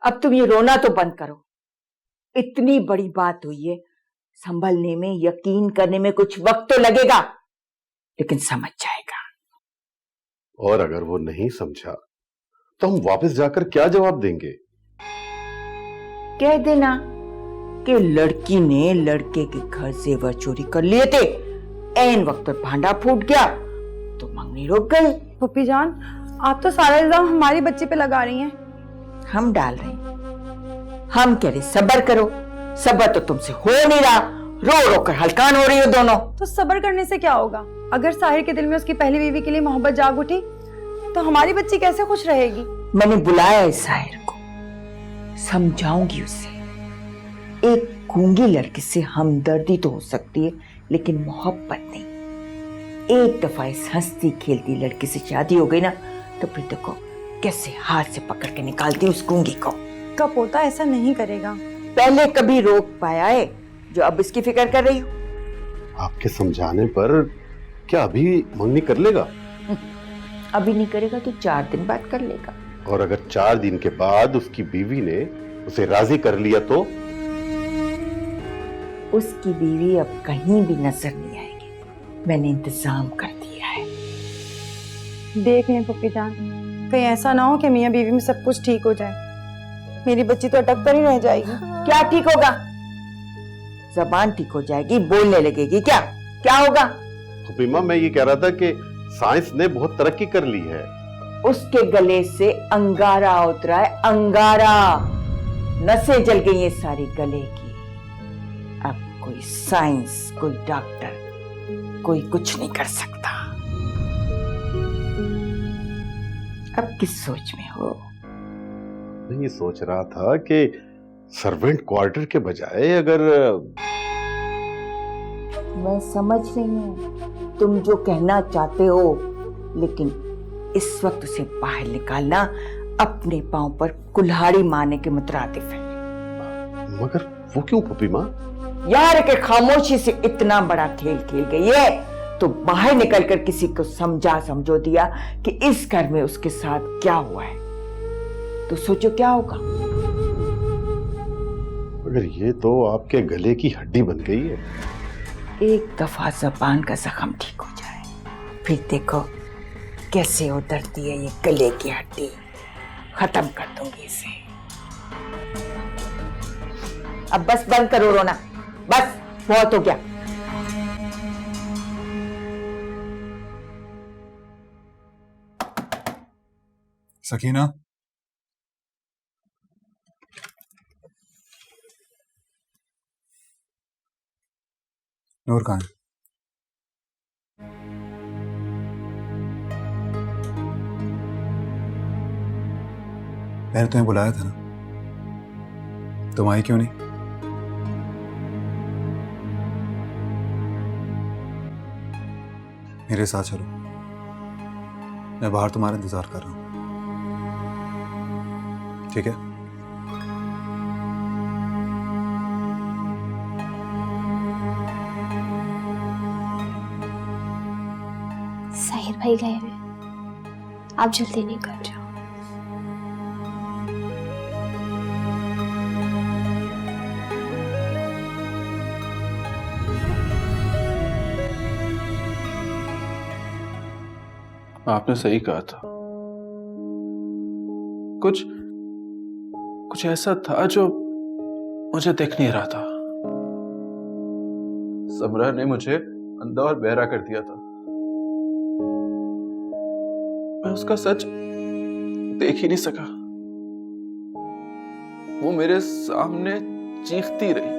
अब तुम ये रोना तो बंद करो। इतनी बड़ी बात हुई है, संभलने में, यकीन करने में कुछ वक्त तो लगेगा, लेकिन समझ जाएगा। और अगर वो नहीं समझा तो हम वापस जाकर क्या जवाब देंगे? कह देना कि लड़की ने लड़के के घर जेवर चोरी कर लिए थे, ऐन वक्त पर भांडा फूट गया तो मंगनी रुक गई। पप्पी जान, आप तो सारा इल्जाम हमारी बच्ची पे लगा रही हैं। हम डाल रहे हैं, हम कह रहे सब्र करो। सब्र तो तुमसे हो नहीं रहा, रो रो कर हलकान हो रही हो दोनों। तो सब्र करने से क्या होगा? अगर साहिर के दिल में उसकी पहली बीवी के लिए मोहब्बत जाग उठी तो हमारी बच्ची कैसे खुश रहेगी? मैंने बुलाया है साहिर को, समझाऊंगी उसे। एक गूंगी लड़की से हमदर्दी तो हो सकती है, लेकिन मोहब्बत नहीं। एक दफा इस हंसती खेलती लड़की से शादी हो गई ना, तो फिर देखो कैसे हाथ से पकड़ के निकालती उस गूंगी को। का पोता ऐसा नहीं करेगा। पहले कभी रोक पाया है जो अब इसकी फिक्र कर रही हो? आपके समझाने पर क्या अभी मंगनी कर लेगा? अभी नहीं करेगा तो 4 दिन बाद कर लेगा। और अगर 4 दिन के बाद उसकी बीवी ने उसे राजी कर लिया तो? उसकी बीवी अब कहीं भी नजर नहीं आएगी, मैंने इंतजाम कर दिया है। देख लें पप्पी जान, कहीं ऐसा ना हो कि मियां बीवी में सब कुछ ठीक हो जाए। मेरी बच्ची तो अटक कर ही रह जाएगी। क्या ठीक होगा? जबान ठीक हो जाएगी, बोलने लगेगी। क्या क्या होगा? हुपीमा, मैं ये कह रहा था कि साइंस ने बहुत तरक्की कर ली है। उसके गले से अंगारा उतरा है, अंगारा। नसें जल गई ये सारी गले की। अब कोई साइंस, कोई डॉक्टर, कोई कुछ नहीं कर सकता। अब किस सोच में हो? मैं ये सोच रहा था कि सर्वेंट क्वार्टर के बजाय अगर... मैं समझ रही हूँ तुम जो कहना चाहते हो, लेकिन इस वक्त उसे बाहर निकालना अपने पांव पर कुल्हाड़ी मारने के मुतरादिफ है। मगर वो क्यों पुपी माँ? यार के खामोशी से इतना बड़ा खेल खेल गई है, तो बाहर निकलकर किसी को समझो दिया कि इस घर में उसके साथ क्या हुआ है, तो सोचो क्या होगा। मगर ये तो आपके गले की हड्डी बन गई है। एक दफा जबान का जख्म ठीक हो जाए, फिर देखो कैसे उतरती है ये गले की हड्डी। खत्म कर दूंगी इसे। अब बस बंद करो रोना, बस बहुत हो गया। सकीना, नूर कहाँ है? मैंने तुम्हें बुलाया था ना, तुम आई क्यों नहीं? मेरे साथ चलो, मैं बाहर तुम्हारा इंतजार कर रहा हूं, ठीक है? साहिर भाई गए हुए, आप जल्दी निकल जाओ। आपने सही कहा था। कुछ ऐसा था जो मुझे दिख नहीं रहा था। समरा ने मुझे अंधा और बहरा कर दिया था। मैं उसका सच देख ही नहीं सका। वो मेरे सामने चीखती रही,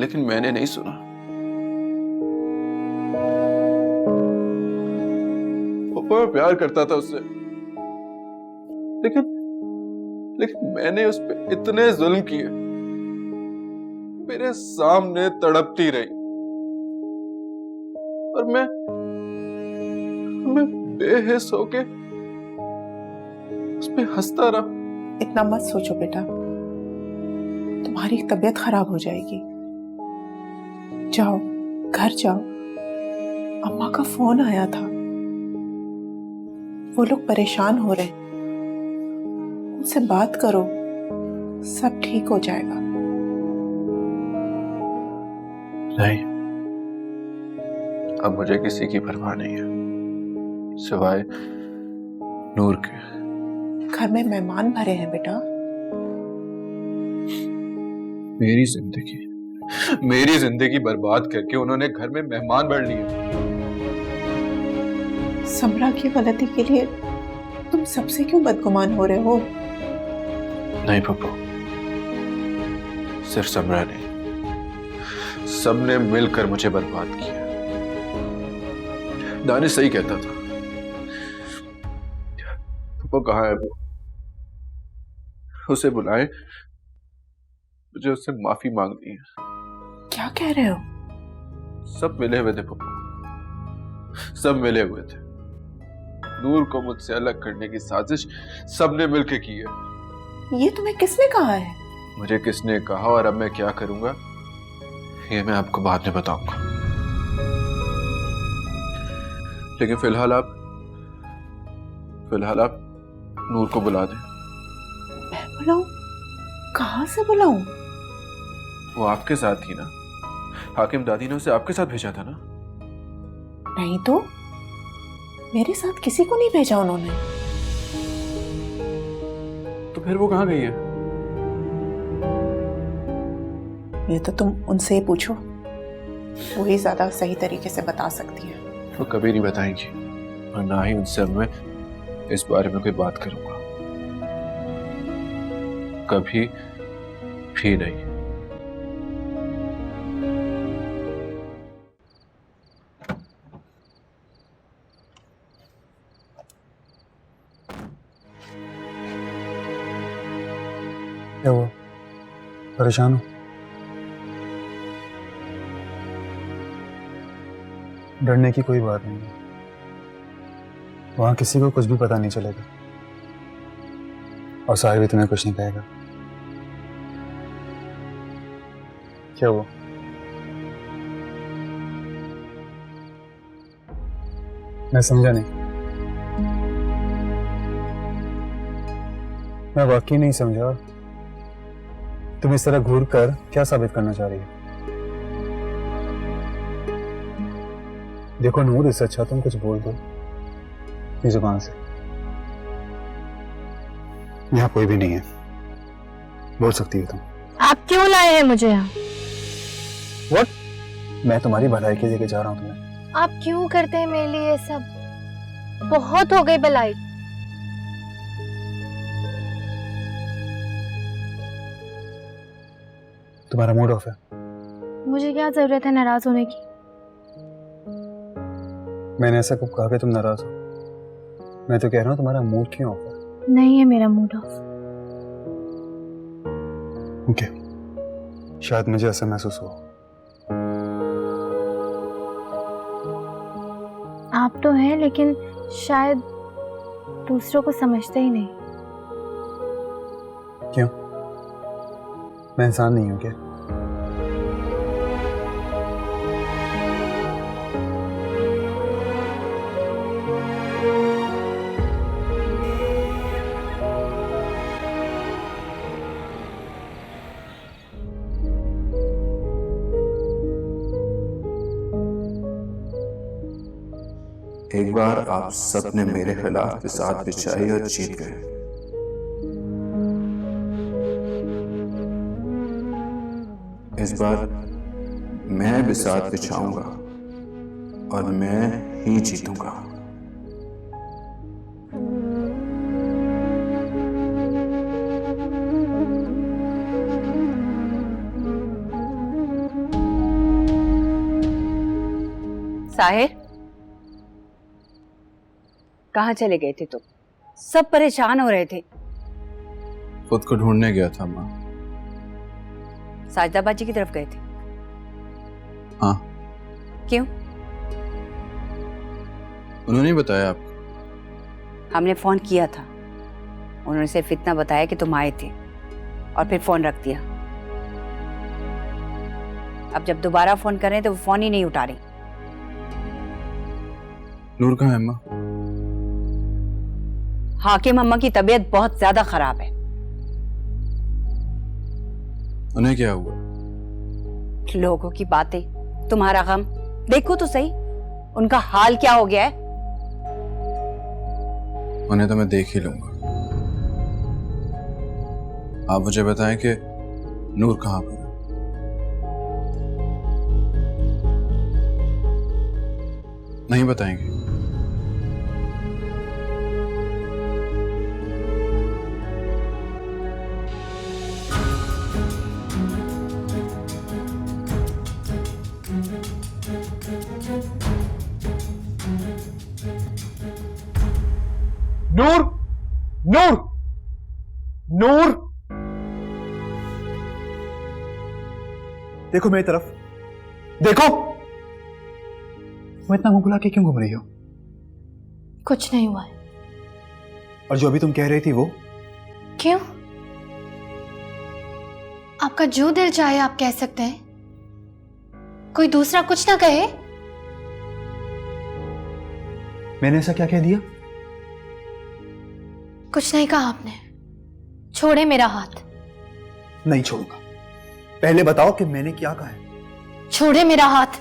लेकिन मैंने नहीं सुना। वो प्यार करता था उससे, लेकिन मैंने उस पर इतने जुल्म किए। मेरे सामने तड़पती रही और मैं बेहिस होके उस पे हंसता रहा। इतना मत सोचो बेटा, तुम्हारी तबीयत खराब हो जाएगी। जाओ, घर जाओ। अम्मा का फोन आया था, वो लोग परेशान हो रहे हैं। उनसे बात करो, सब ठीक हो जाएगा। नहीं, अब मुझे किसी की परवाह नहीं है सिवाय नूर के। घर में मेहमान भरे हैं बेटा। मेरी जिंदगी बर्बाद करके उन्होंने घर में मेहमान भर लिए। समरा की गलती के लिए तुम सबसे क्यों बदगुमान हो रहे हो? नहीं पप्पू, सिर्फ समरा नहीं, सबने मिलकर मुझे बर्बाद किया। दानिश सही कहता था। पप्पू कहाँ है वो? उसे बुलाए, मुझे उससे माफी मांगनी है। क्या कह रहे हो? सब मिले हुए थे पप्पू, सब मिले हुए थे। नूर को मुझसे अलग करने की साजिश सबने मिलकर की है। ये तुम्हें किसने कहा है? मुझे किसने कहा और अब मैं क्या करूंगा ये मैं आपको बाद में बताऊंगा, लेकिन फिलहाल आप नूर को बुला दें। मैं बुलाऊं? कहां से बुलाऊं? वो आपके साथ थी ना, हाकिम दादी ने उसे आपके साथ भेजा था ना? नहीं तो मेरे साथ किसी को नहीं भेजा उन्होंने। तो फिर वो कहाँ गई है? ये तो तुम उनसे ही पूछो, वही ज्यादा सही तरीके से बता सकती है। वो कभी नहीं बताएंगी और ना ही उनसे अब मैं इस बारे में कोई बात करूंगा, कभी भी नहीं। क्या हुआ? परेशान हो? डरने की कोई बात नहीं है, वहां किसी को कुछ भी पता नहीं चलेगा और साहिर भी तुम्हें कुछ नहीं कहेगा। क्या हुआ? मैं समझा नहीं। मैं वाकई नहीं समझा। तुम इस तरह घूर कर क्या साबित करना चाह रही हो? देखो नूर, इससे अच्छा तुम कुछ बोल दो अपनी जुबान से। यहाँ कोई भी नहीं है, बोल सकती हो तुम। आप क्यों लाए हैं मुझे यहाँ? What? मैं तुम्हारी भलाई के लेके जा रहा हूँ तुम्हें। आप क्यों करते हैं मेरे लिए ये सब? बहुत हो गई भलाई। तुम्हारा मूड ऑफ है? मुझे क्या जरूरत है नाराज होने की? मैंने ऐसा कब कहा कि तुम नाराज हो? मैं तो कह रहा हूँ तुम्हारा मूड क्यों ऑफ है? नहीं है मेरा मूड ऑफ। ओके, शायद मुझे ऐसा महसूस हुआ। आप तो हैं, लेकिन शायद दूसरों को समझते ही नहीं। क्यों? मैं इंसान नहीं हूं क्या? एक बार आप सबने मेरे खिलाफ बिसात बिछाई और जीत गए। इस बार मैं बिसात बिछाऊंगा और मैं ही जीतूंगा। साहिर, कहाँ चले गए थे तुम? सब परेशान हो रहे थे। खुद को ढूंढने गया था माँ। साजदा बाजी की तरफ गए थे? हाँ। क्यों? उन्होंने बताया आपको? हमने फोन किया था, उन्होंने सिर्फ इतना बताया कि तुम आए थे और फिर फोन रख दिया। अब जब दोबारा फोन कर रहे हैं तो वो फोन ही नहीं उठा रही। नूर कहाँ है अम्मा? हाकिम अम्मा की तबीयत बहुत ज्यादा खराब है, उन्हें क्या हुआ? लोगों की बातें, तुम्हारा गम, देखो तो सही उनका हाल क्या हो गया है। उन्हें तो मैं देख ही लूंगा। आप मुझे बताएं कि नूर कहाँ पर है? नहीं बताएंगे? नूर, नूर, नूर। देखो मेरी तरफ, देखो। वो इतना मुंह फुला के क्यों घूम रही हो? कुछ नहीं हुआ है। और जो अभी तुम कह रही थी वो? क्यों? आपका जो दिल चाहे आप कह सकते हैं, कोई दूसरा कुछ ना कहे। मैंने ऐसा क्या कह दिया? कुछ नहीं कहा आपने। छोड़े मेरा हाथ। नहीं छोड़ूंगा। पहले बताओ कि मैंने क्या कहा है। छोड़े मेरा हाथ,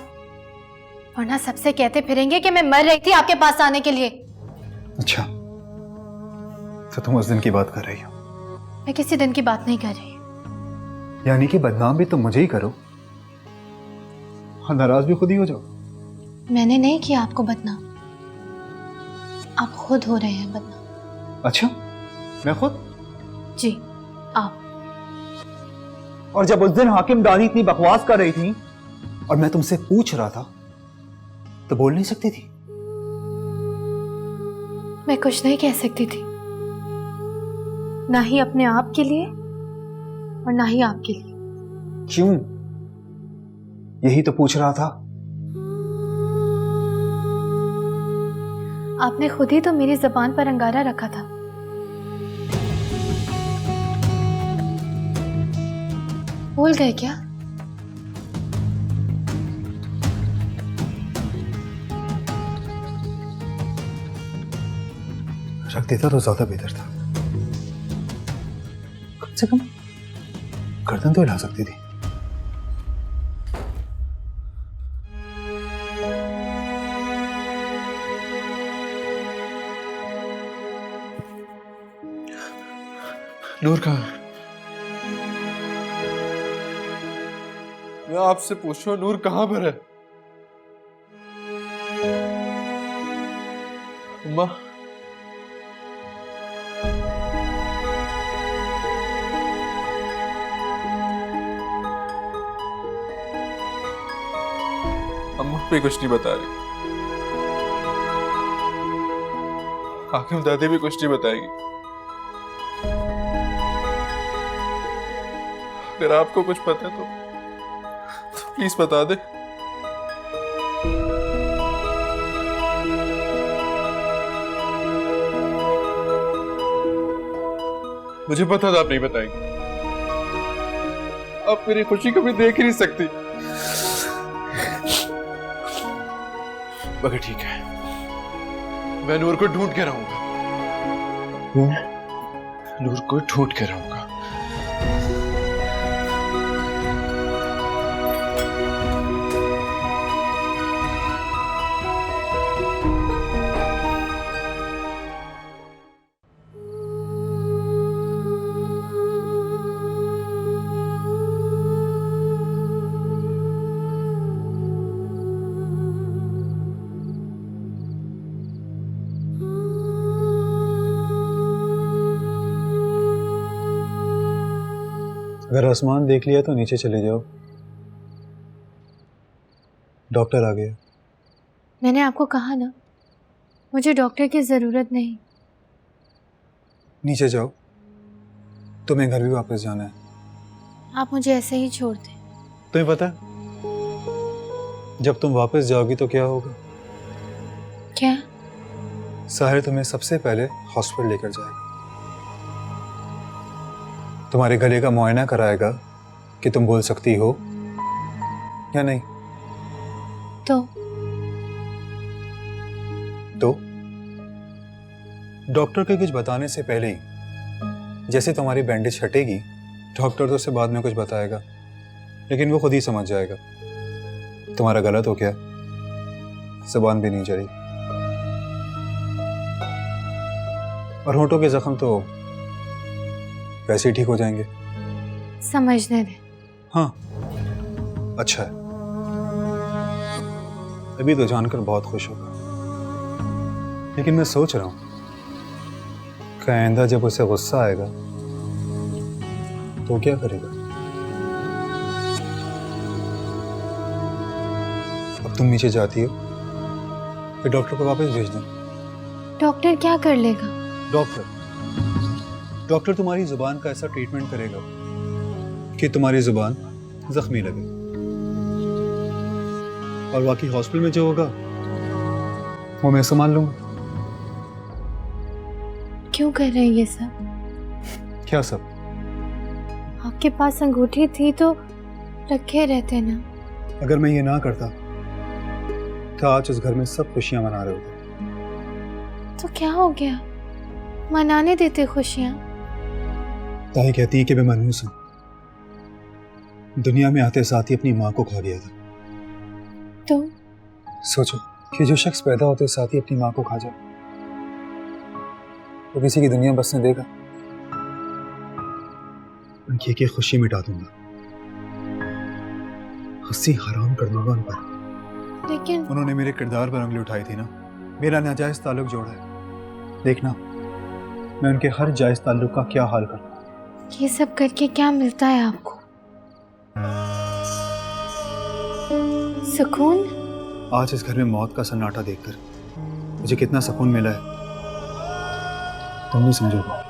वरना सबसे कहते फिरेंगे कि मैं मर रही थी आपके पास आने के लिए। अच्छा, तो तुम उस दिन की बात कर रही हो? मैं किसी दिन की बात नहीं कर रही। यानी कि बदनाम भी तुम मुझे ही करो और नाराज भी खुद ही हो जाओ। मैंने नहीं किया आपको बदनाम, आप खुद हो रहे हैं बदनाम। अच्छा, मैं खुद? जी आप। और जब उस दिन हाकिम दादी इतनी बकवास कर रही थी और मैं तुमसे पूछ रहा था तो बोल नहीं सकती थी? मैं कुछ नहीं कह सकती थी, ना ही अपने आप के लिए और ना ही आपके लिए। क्यों? यही तो पूछ रहा था। आपने खुद ही तो मेरी जुबान पर अंगारा रखा था। भूल गए क्या? रख देता तो ज्यादा बेहतर था। कम से कम गर्दन तो हिला सकती थी। नूर कहाँ है? मैं आपसे पूछ रहा हूं, नूर कहाँ पर है? अम्मा, अम्मा भी कुछ नहीं बता रही, हाकिम दादी भी कुछ नहीं बताएगी। अगर आपको कुछ पता है तो प्लीज बता दे। मुझे पता था आप नहीं बताएंगे। आप मेरी खुशी कभी देख ही नहीं सकती। मगर ठीक है, मैं नूर को ढूंढ के रहूंगा। नूर को ढूंढ के रहूंगा। अगर आसमान देख लिया तो नीचे चले जाओ, डॉक्टर आ गया। मैंने आपको कहा ना, मुझे डॉक्टर की जरूरत नहीं। नीचे जाओ, तुम्हें घर भी वापस जाना है। आप मुझे ऐसे ही छोड़ दें। तुम्हें पता है जब तुम वापस जाओगी तो क्या होगा? क्या? साहिर तुम्हें सबसे पहले हॉस्पिटल लेकर जाएगा, तुम्हारे गले का मुआयना कराएगा कि तुम बोल सकती हो या नहीं। तो डॉक्टर के कुछ बताने से पहले ही जैसे तुम्हारी बैंडेज हटेगी डॉक्टर तो उसे बाद में कुछ बताएगा, लेकिन वो खुद ही समझ जाएगा। तुम्हारा गलत हो गया, जुबान भी नहीं चढ़ी, और होठों के जख्म तो वैसे ही ठीक हो जाएंगे। समझने दे। हाँ, अच्छा है। अभी तो जानकर बहुत खुश होगा, लेकिन मैं सोच रहा हूं कि आइंदा जब उसे गुस्सा आएगा तो क्या करेगा। अब तुम नीचे जाती हो, फिर डॉक्टर को वापस भेज दें। डॉक्टर क्या कर लेगा? डॉक्टर तुम्हारी जुबान का ऐसा ट्रीटमेंट करेगा कि तुम्हारी जुबान जख्मी लगे, और बाकी हॉस्पिटल में जो होगा वो मैं संभाल लूंगा। क्यों कर रहे हैं ये सब? क्या सब? आपके पास अंगूठी थी तो रखे रहते ना। अगर मैं ये ना करता तो आज इस घर में सब खुशियां मना रहे होते। तो क्या हो गया? मनाने देते खुशियां। ताई कहती है कि मैं मनहूस हूं, दुनिया में आते साथ ही अपनी माँ को खा गया था। तो सोचो कि जो शख्स पैदा होते साथ ही अपनी माँ को खा जाए, तो किसी की दुनिया बसने देगा? उनकी एक खुशी मिटा दूंगा, हंसी हराम कर दूंगा उन पर। लेकिन उन्होंने मेरे किरदार पर उंगली उठाई थी ना, मेरा नाजायज ताल्लुक जोड़ा है। देखना मैं उनके हर जायज ताल्लुक का क्या हाल करता हूं। ये सब करके क्या मिलता है आपको? सुकून? आज इस घर में मौत का सन्नाटा देखकर मुझे कितना सुकून मिला है तुम नहीं समझोगे।